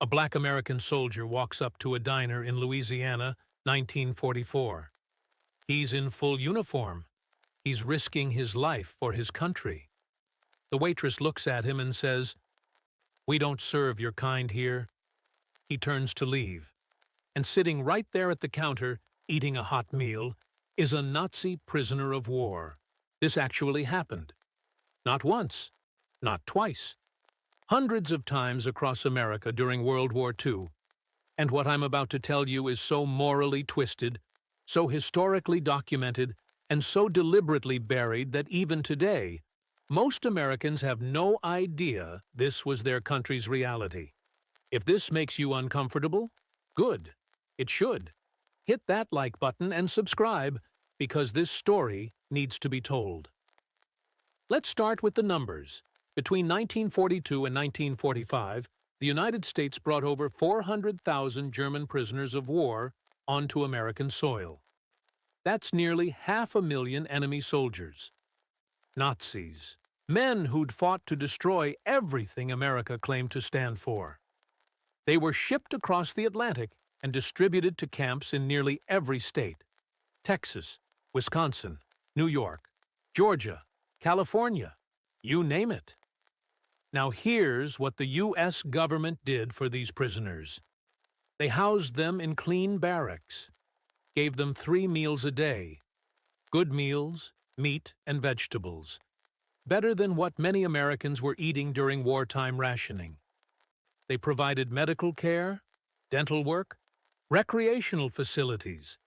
A black American soldier walks up to a diner in Louisiana, 1944. He's in full uniform. He's risking his life for his country. The waitress looks at him and says, "We don't serve your kind here." He turns to leave. And sitting right there at the counter, eating a hot meal, is a Nazi prisoner of war. This actually happened. Not once, not twice. Hundreds of times across America during World War II. And what I'm about to tell you is so morally twisted, so historically documented, and so deliberately buried that even today, most Americans have no idea this was their country's reality. If this makes you uncomfortable, good. It should. Hit that like button and subscribe, because this story needs to be told. Let's start with the numbers. Between 1942 and 1945, the United States brought over 400,000 German prisoners of war onto American soil. That's nearly 500,000 enemy soldiers. Nazis. Men who'd fought to destroy everything America claimed to stand for. They were shipped across the Atlantic and distributed to camps in nearly every state: Texas, Wisconsin, New York, Georgia, California, you name it. Now here's what the U.S. government did for these prisoners. They housed them in clean barracks, gave them 3 meals a day, good meals, meat and vegetables, better than what many Americans were eating during wartime rationing. They provided medical care, dental work, recreational facilities.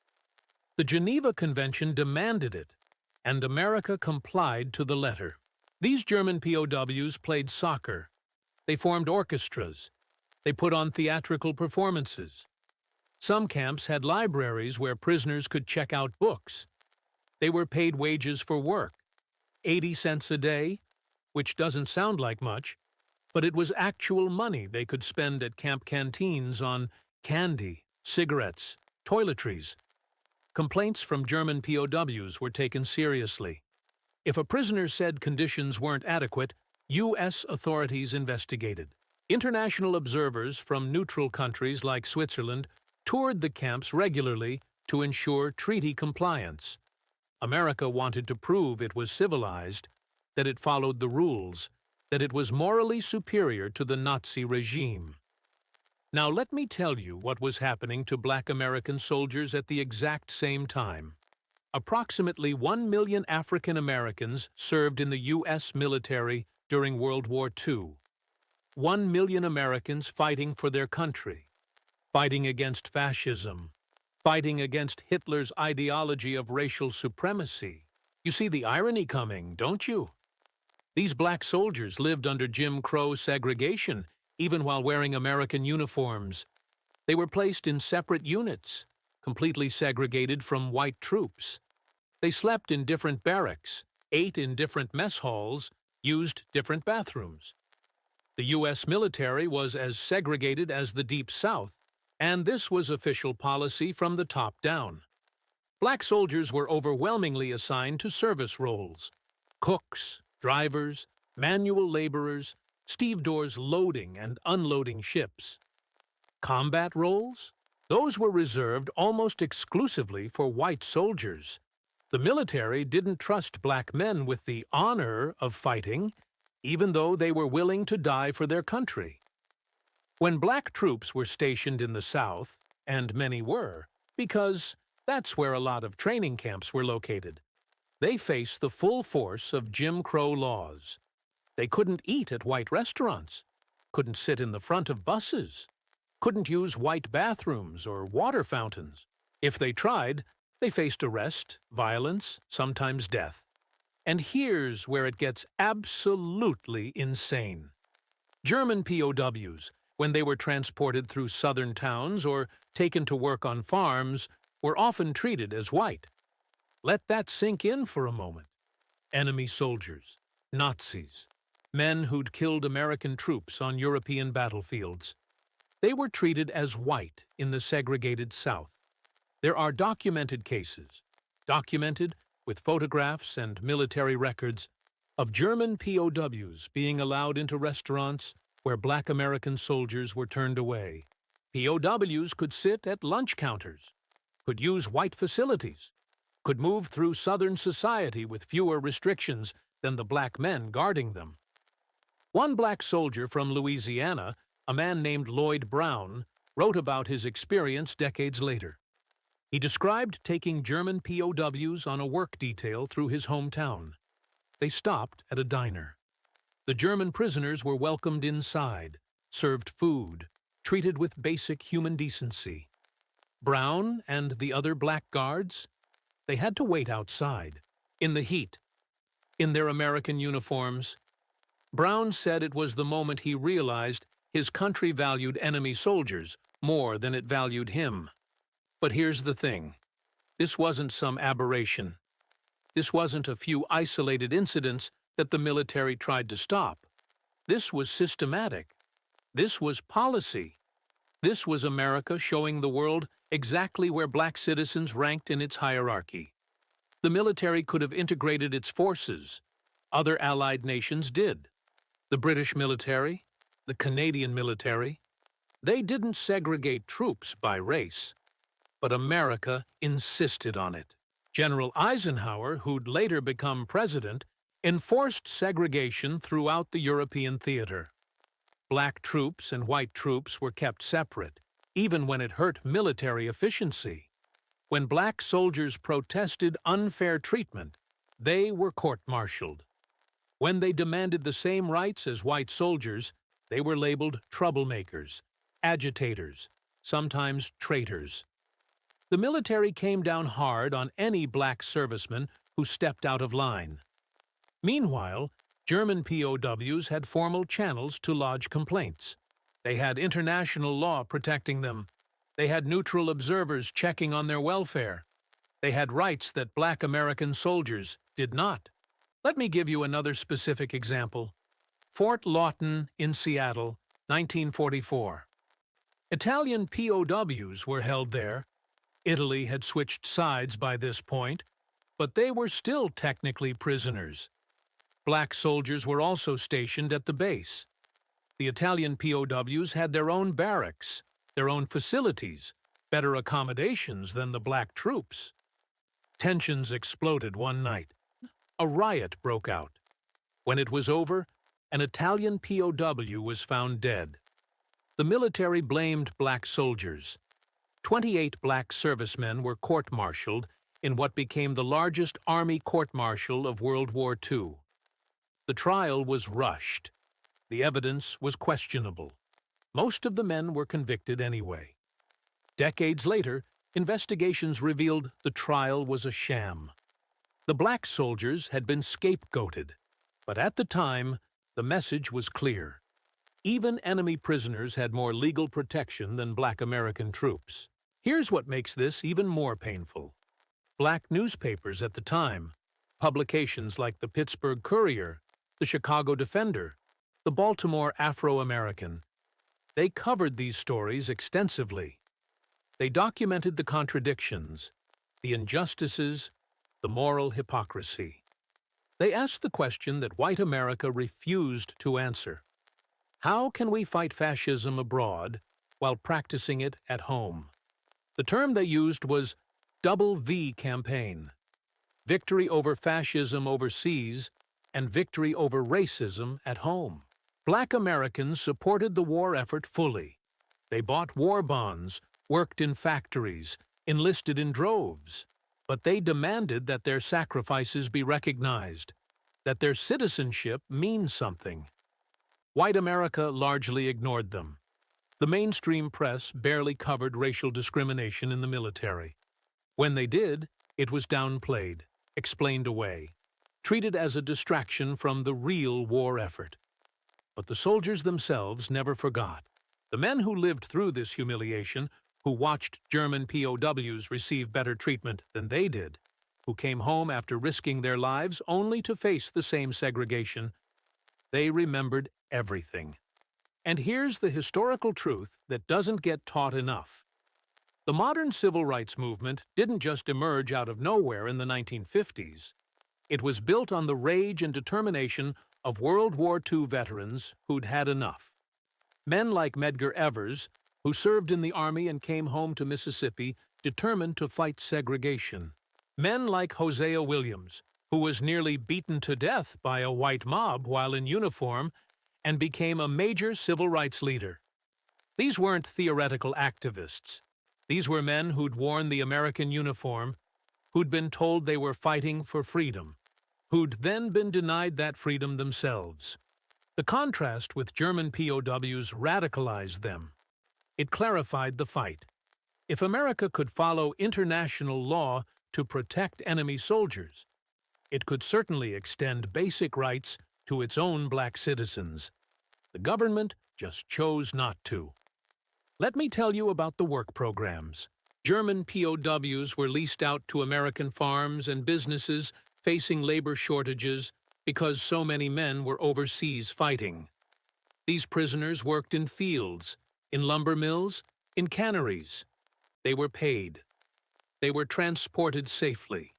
The Geneva Convention demanded it, and America complied to the letter. These German POWs played soccer. They formed orchestras. They put on theatrical performances. Some camps had libraries where prisoners could check out books. They were paid wages for work, 80 cents a day, which doesn't sound like much, but it was actual money they could spend at camp canteens on candy, cigarettes, toiletries. Complaints from German POWs were taken seriously. If a prisoner said conditions weren't adequate, U.S. authorities investigated. International observers from neutral countries like Switzerland toured the camps regularly to ensure treaty compliance. America wanted to prove it was civilized, that it followed the rules, that it was morally superior to the Nazi regime. Now let me tell you what was happening to black American soldiers at the exact same time. Approximately 1 million African Americans served in the U.S. military during World War II. 1 million Americans fighting for their country, fighting against fascism, fighting against Hitler's ideology of racial supremacy. You see the irony coming, don't you? These black soldiers lived under Jim Crow segregation, even while wearing American uniforms. They were placed in separate units, completely segregated from white troops. They slept in different barracks, ate in different mess halls, used different bathrooms. The U.S. military was as segregated as the Deep South, and this was official policy from the top down. Black soldiers were overwhelmingly assigned to service roles: cooks, drivers, manual laborers, stevedores loading and unloading ships. Combat roles? Those were reserved almost exclusively for white soldiers. The military didn't trust black men with the honor of fighting, even though they were willing to die for their country. When black troops were stationed in the South, and many were, because that's where a lot of training camps were located, they faced the full force of Jim Crow laws. They couldn't eat at white restaurants, couldn't sit in the front of buses, couldn't use white bathrooms or water fountains. If they tried, they faced arrest, violence, sometimes death. And here's where it gets absolutely insane. German POWs, when they were transported through southern towns or taken to work on farms, were often treated as white. Let that sink in for a moment. Enemy soldiers, Nazis, men who'd killed American troops on European battlefields. They were treated as white in the segregated South. There are documented cases, documented with photographs and military records, of German POWs being allowed into restaurants, where Black American soldiers were turned away. POWs could sit at lunch counters, could use white facilities, could move through Southern society with fewer restrictions than the black men guarding them. One black soldier from Louisiana, a man named Lloyd Brown, wrote about his experience decades later. He described taking German POWs on a work detail through his hometown. They stopped at a diner. The German prisoners were welcomed inside, served food, treated with basic human decency. Brown and the other black guards, they had to wait outside, in the heat, in their American uniforms. Brown said it was the moment he realized his country valued enemy soldiers more than it valued him. But here's the thing. This wasn't some aberration. This wasn't a few isolated incidents that the military tried to stop. This was systematic. This was policy. This was America showing the world exactly where black citizens ranked in its hierarchy. The military could have integrated its forces. Other allied nations did. The British military, the Canadian military, they didn't segregate troops by race, but America insisted on it. General Eisenhower, who'd later become president, enforced segregation throughout the European theater. Black troops and white troops were kept separate, even when it hurt military efficiency. When black soldiers protested unfair treatment, they were court-martialed. When they demanded the same rights as white soldiers, they were labeled troublemakers, agitators, sometimes traitors. The military came down hard on any black serviceman who stepped out of line. Meanwhile, German POWs had formal channels to lodge complaints. They had international law protecting them. They had neutral observers checking on their welfare. They had rights that black American soldiers did not. Let me give you another specific example. Fort Lawton in Seattle, 1944. Italian POWs were held there. Italy had switched sides by this point, but they were still technically prisoners. Black soldiers were also stationed at the base. The Italian POWs had their own barracks, their own facilities, better accommodations than the black troops. Tensions exploded one night. A riot broke out. When it was over, an Italian POW was found dead. The military blamed black soldiers. 28 black servicemen were court-martialed in what became the largest army court-martial of World War II. The trial was rushed. The evidence was questionable. Most of the men were convicted anyway. Decades later, investigations revealed the trial was a sham. The black soldiers had been scapegoated, but at the time, the message was clear. Even enemy prisoners had more legal protection than black American troops. Here's what makes this even more painful. Black newspapers at the time, publications like the Pittsburgh Courier, the Chicago Defender, the Baltimore Afro-American, they covered these stories extensively. They documented the contradictions, the injustices, the moral hypocrisy. They asked the question that white America refused to answer. How can we fight fascism abroad while practicing it at home? The term they used was Double V campaign. Victory over fascism overseas and victory over racism at home. Black Americans supported the war effort fully. They bought war bonds, worked in factories, enlisted in droves. But they demanded that their sacrifices be recognized, that their citizenship means something. White America largely ignored them. The mainstream press barely covered racial discrimination in the military. When they did, it was downplayed, explained away, treated as a distraction from the real war effort. But the soldiers themselves never forgot. The men who lived through this humiliation, who watched German POWs receive better treatment than they did, who came home after risking their lives only to face the same segregation, they remembered everything. And here's the historical truth that doesn't get taught enough. The modern civil rights movement didn't just emerge out of nowhere in the 1950s. It was built on the rage and determination of World War II veterans who'd had enough. Men like Medgar Evers, who served in the Army and came home to Mississippi, determined to fight segregation. Men like Hosea Williams, who was nearly beaten to death by a white mob while in uniform and became a major civil rights leader. These weren't theoretical activists. These were men who'd worn the American uniform, who'd been told they were fighting for freedom, who'd then been denied that freedom themselves. The contrast with German POWs radicalized them. It clarified the fight. If America could follow international law to protect enemy soldiers, it could certainly extend basic rights to its own black citizens. The government just chose not to. Let me tell you about the work programs. German POWs were leased out to American farms and businesses facing labor shortages because so many men were overseas fighting. These prisoners worked in fields, in lumber mills, in canneries. They were paid. They were transported safely.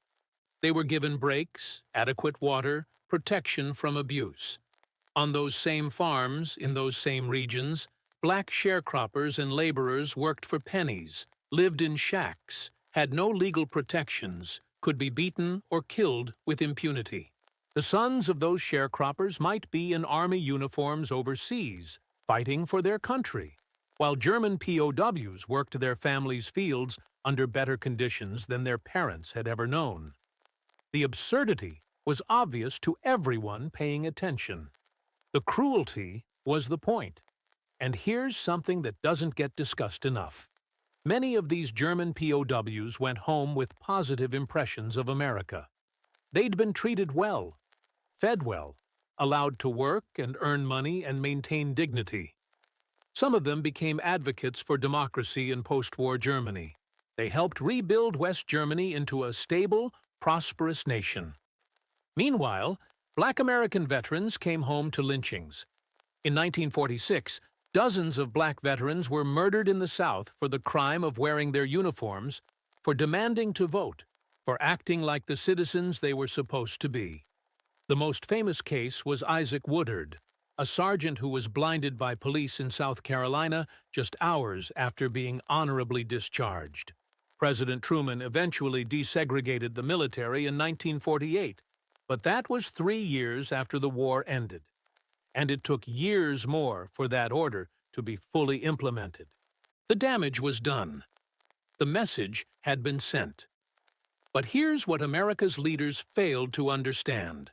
They were given breaks, adequate water, protection from abuse. On those same farms, in those same regions, black sharecroppers and laborers worked for pennies, lived in shacks, had no legal protections, could be beaten or killed with impunity. The sons of those sharecroppers might be in army uniforms overseas, fighting for their country, while German POWs worked their families' fields under better conditions than their parents had ever known. The absurdity was obvious to everyone paying attention. The cruelty was the point. And here's something that doesn't get discussed enough. Many of these German POWs went home with positive impressions of America. They'd been treated well, fed well, allowed to work and earn money and maintain dignity. Some of them became advocates for democracy in post-war Germany. They helped rebuild West Germany into a stable, prosperous nation. Meanwhile, Black American veterans came home to lynchings. In 1946, dozens of black veterans were murdered in the South for the crime of wearing their uniforms, for demanding to vote, for acting like the citizens they were supposed to be. The most famous case was Isaac Woodard, a sergeant who was blinded by police in South Carolina just hours after being honorably discharged. President Truman eventually desegregated the military in 1948, but that was 3 years after the war ended. And it took years more for that order to be fully implemented. The damage was done. The message had been sent. But here's what America's leaders failed to understand.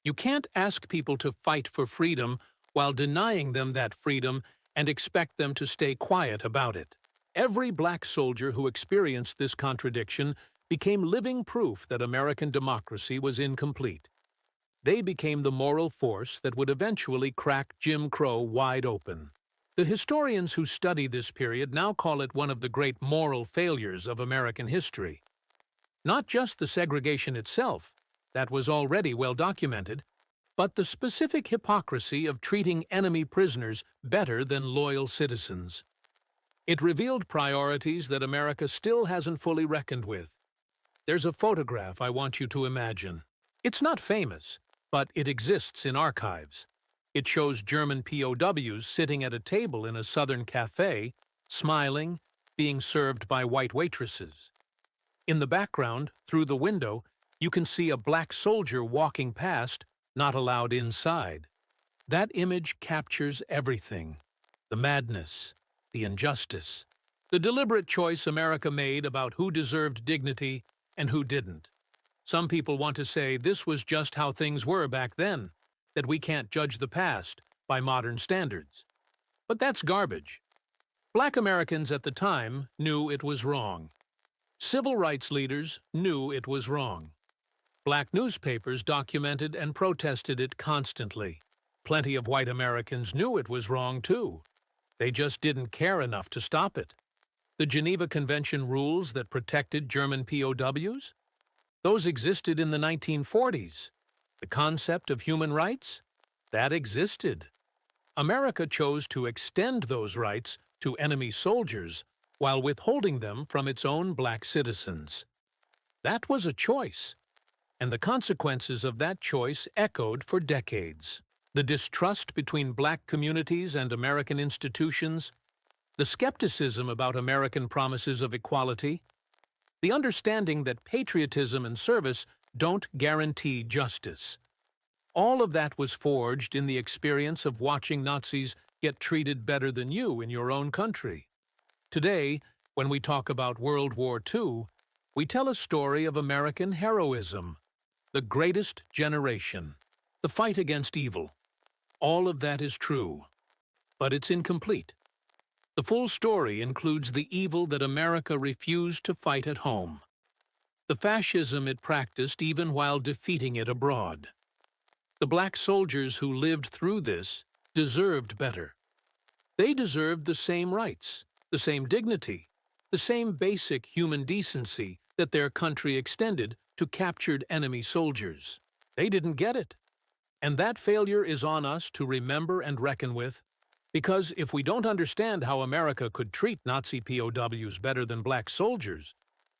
You can't ask people to fight for freedom while denying them that freedom and expect them to stay quiet about it. Every black soldier who experienced this contradiction became living proof that American democracy was incomplete. They became the moral force that would eventually crack Jim Crow wide open. The historians who study this period now call it one of the great moral failures of American history. Not just the segregation itself, that was already well documented, but the specific hypocrisy of treating enemy prisoners better than loyal citizens. It revealed priorities that America still hasn't fully reckoned with. There's a photograph I want you to imagine. It's not famous, but it exists in archives. It shows German POWs sitting at a table in a southern cafe, smiling, being served by white waitresses. In the background, through the window, you can see a black soldier walking past, not allowed inside. That image captures everything: the madness, the injustice, the deliberate choice America made about who deserved dignity and who didn't. Some people want to say this was just how things were back then, that we can't judge the past by modern standards. But that's garbage. Black Americans at the time knew it was wrong. Civil rights leaders knew it was wrong. Black newspapers documented and protested it constantly. Plenty of white Americans knew it was wrong too. They just didn't care enough to stop it. The Geneva Convention rules that protected German POWs? Those existed in the 1940s. The concept of human rights? That existed. America chose to extend those rights to enemy soldiers while withholding them from its own black citizens. That was a choice, and the consequences of that choice echoed for decades. The distrust between black communities and American institutions, the skepticism about American promises of equality, the understanding that patriotism and service don't guarantee justice. All of that was forged in the experience of watching Nazis get treated better than you in your own country. Today, when we talk about World War II, we tell a story of American heroism, the greatest generation, the fight against evil. All of that is true, but it's incomplete. The full story includes the evil that America refused to fight at home, the fascism it practiced even while defeating it abroad. The black soldiers who lived through this deserved better. They deserved the same rights, the same dignity, the same basic human decency that their country extended to captured enemy soldiers. They didn't get it. And that failure is on us to remember and reckon with, because if we don't understand how America could treat Nazi POWs better than black soldiers,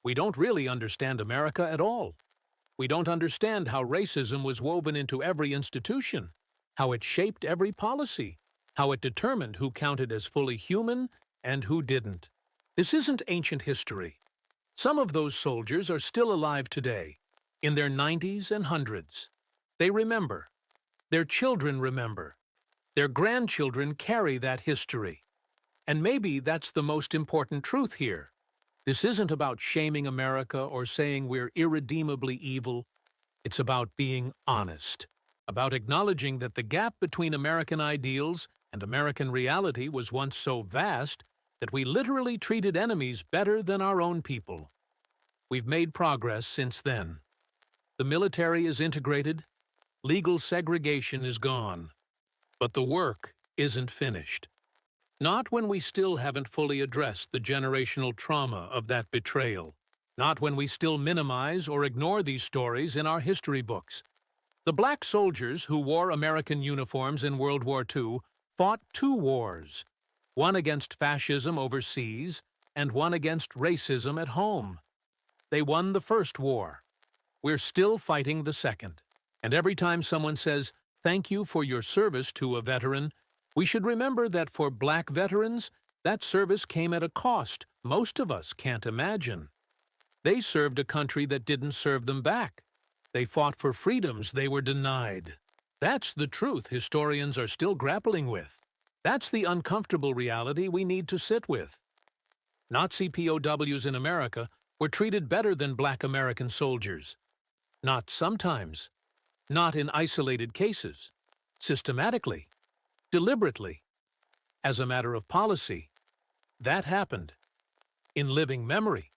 we don't really understand America at all. We don't understand how racism was woven into every institution, how it shaped every policy, how it determined who counted as fully human and who didn't. This isn't ancient history. Some of those soldiers are still alive today, in their 90s and hundreds. They remember. Their children remember. Their grandchildren carry that history. And maybe that's the most important truth here. This isn't about shaming America or saying we're irredeemably evil. It's about being honest, about acknowledging that the gap between American ideals and American reality was once so vast that we literally treated enemies better than our own people. We've made progress since then. The military is integrated, legal segregation is gone, but the work isn't finished. Not when we still haven't fully addressed the generational trauma of that betrayal. Not when we still minimize or ignore these stories in our history books. The black soldiers who wore American uniforms in World War II fought two wars, one against fascism overseas and one against racism at home. They won the first war. We're still fighting the second. And every time someone says, "Thank you for your service" to a veteran, we should remember that for black veterans, that service came at a cost most of us can't imagine. They served a country that didn't serve them back. They fought for freedoms they were denied. That's the truth historians are still grappling with. That's the uncomfortable reality we need to sit with. Nazi POWs in America were treated better than black American soldiers. Not sometimes. Not in isolated cases. Systematically. Deliberately. As a matter of policy. That happened. In living memory.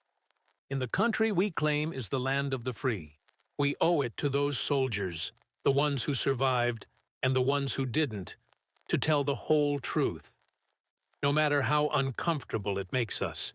In the country we claim is the land of the free. We owe it to those soldiers, the ones who survived and the ones who didn't, to tell the whole truth. No matter how uncomfortable it makes us.